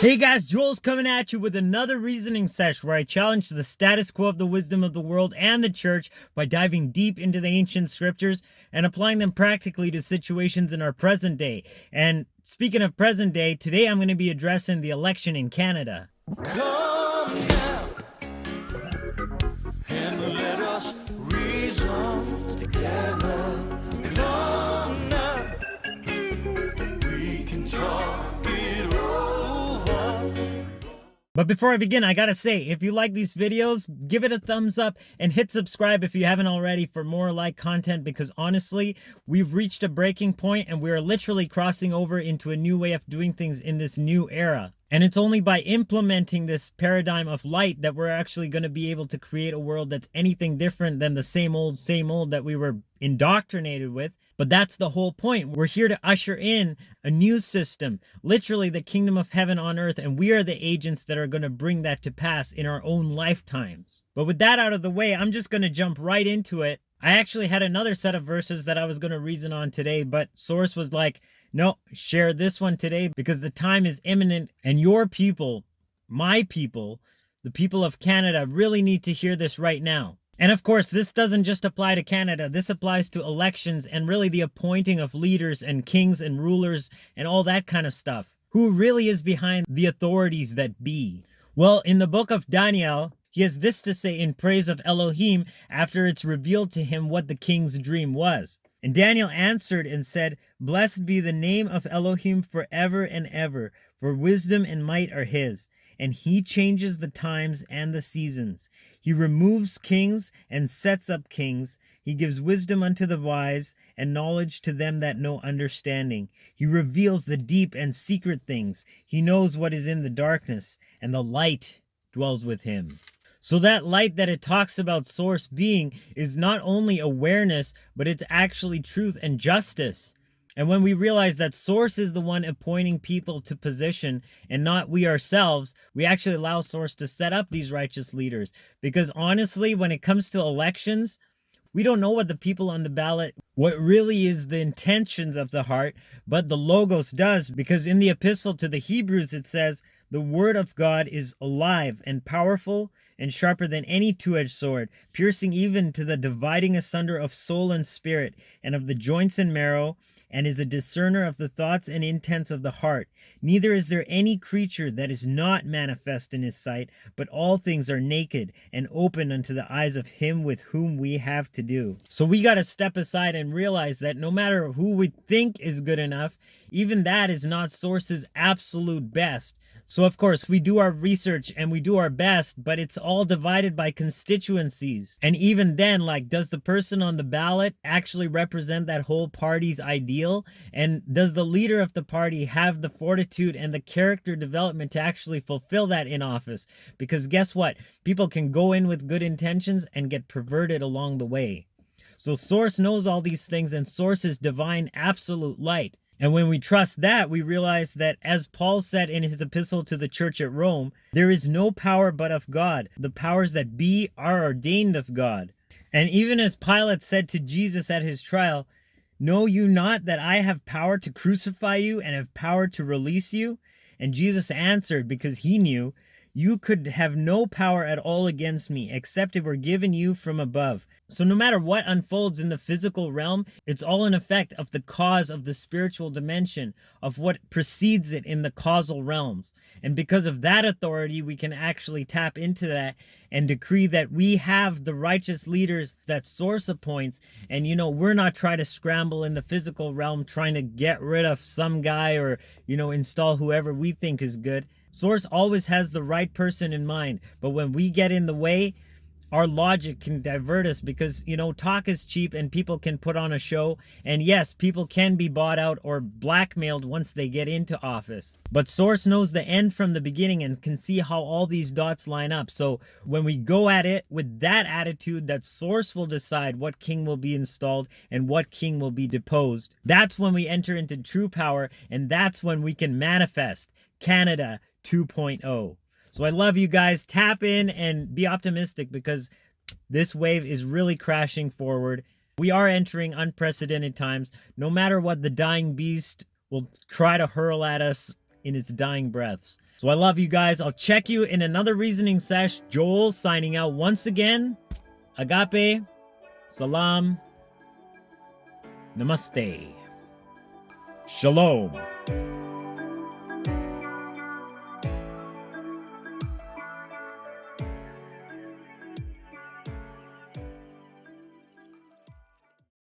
Hey guys, Joel's coming at you with another reasoning sesh where I challenge the status quo of the wisdom of the world and the church by diving deep into the ancient scriptures and applying them practically to situations in our present day. And speaking of present day, today I'm going to be addressing the election in Canada. Come now and let us reason together. Come now, we can talk it over. But before I begin, I gotta say, if you like these videos, give it a thumbs up and hit subscribe if you haven't already for more like content, because honestly, we've reached a breaking point and we are literally crossing over into a new way of doing things in this new era. And it's only by implementing this paradigm of light that we're actually going to be able to create a world that's anything different than the same old that we were indoctrinated with. But that's the whole point. We're here to usher in a new system, literally the kingdom of heaven on earth, and we are the agents that are going to bring that to pass in our own lifetimes. But with that out of the way, I'm just going to jump right into it. I actually had another set of verses that I was going to reason on today, but Source was like, no, share this one today because the time is imminent and your people, my people, the people of Canada really need to hear this right now. And of course, this doesn't just apply to Canada. This applies to elections and really the appointing of leaders and kings and rulers and all that kind of stuff. Who really is behind the authorities that be? Well, in the book of Dani'el, he has this to say in praise of Elohim after it's revealed to him what the king's dream was. And Daniel answered and said, "Blessed be the name of Elohim forever and ever, for wisdom and might are his. And he changes the times and the seasons. He removes kings and sets up kings. He gives wisdom unto the wise and knowledge to them that know understanding. He reveals the deep and secret things. He knows what is in the darkness, and the light dwells with him." So that light that it talks about Source being is not only awareness, but it's actually truth and justice. And when we realize that Source is the one appointing people to position and not we ourselves, we actually allow Source to set up these righteous leaders. Because honestly, when it comes to elections, we don't know what the people on the ballot, what really is the intentions of the heart, but the Logos does. Because in the epistle to the Hebrews, it says, "The word of God is alive and powerful and sharper than any two-edged sword, piercing even to the dividing asunder of soul and spirit and of the joints and marrow, and is a discerner of the thoughts and intents of the heart. Neither is there any creature that is not manifest in his sight, but all things are naked and open unto the eyes of him with whom we have to do." So we got to step aside and realize that no matter who we think is good enough, even that is not Source's absolute best. So of course we do our research and we do our best, but it's all divided by constituencies. And even then, like, does the person on the ballot actually represent that whole party's ideal? And does the leader of the party have the fortitude and the character development to actually fulfill that in office? Because guess what? People can go in with good intentions and get perverted along the way. So Source knows all these things, and Source is divine absolute light. And when we trust that, we realize that, as Paul said in his epistle to the church at Rome, there is no power but of God. The powers that be are ordained of God. And even as Pilate said to Jesus at his trial, "Know you not that I have power to crucify you and have power to release you?" And Jesus answered, because he knew, "You could have no power at all against me, except it were given you from above." So no matter what unfolds in the physical realm, it's all an effect of the cause of the spiritual dimension, of what precedes it in the causal realms. And because of that authority, we can actually tap into that and decree that we have the righteous leaders that Source appoints. And, we're not trying to scramble in the physical realm, trying to get rid of some guy or, install whoever we think is good. Source always has the right person in mind. But when we get in the way, our logic can divert us because, talk is cheap and people can put on a show. And yes, people can be bought out or blackmailed once they get into office. But Source knows the end from the beginning and can see how all these dots line up. So when we go at it with that attitude that Source will decide what king will be installed and what king will be deposed, that's when we enter into true power, and that's when we can manifest Canada 2.0. So I love you guys. Tap in and be optimistic because this wave is really crashing forward. We are entering unprecedented times. No matter what the dying beast will try to hurl at us in its dying breaths. So I love you guys. I'll check you in another reasoning sesh. Joel signing out once again. Agape. Salaam. Namaste. Shalom.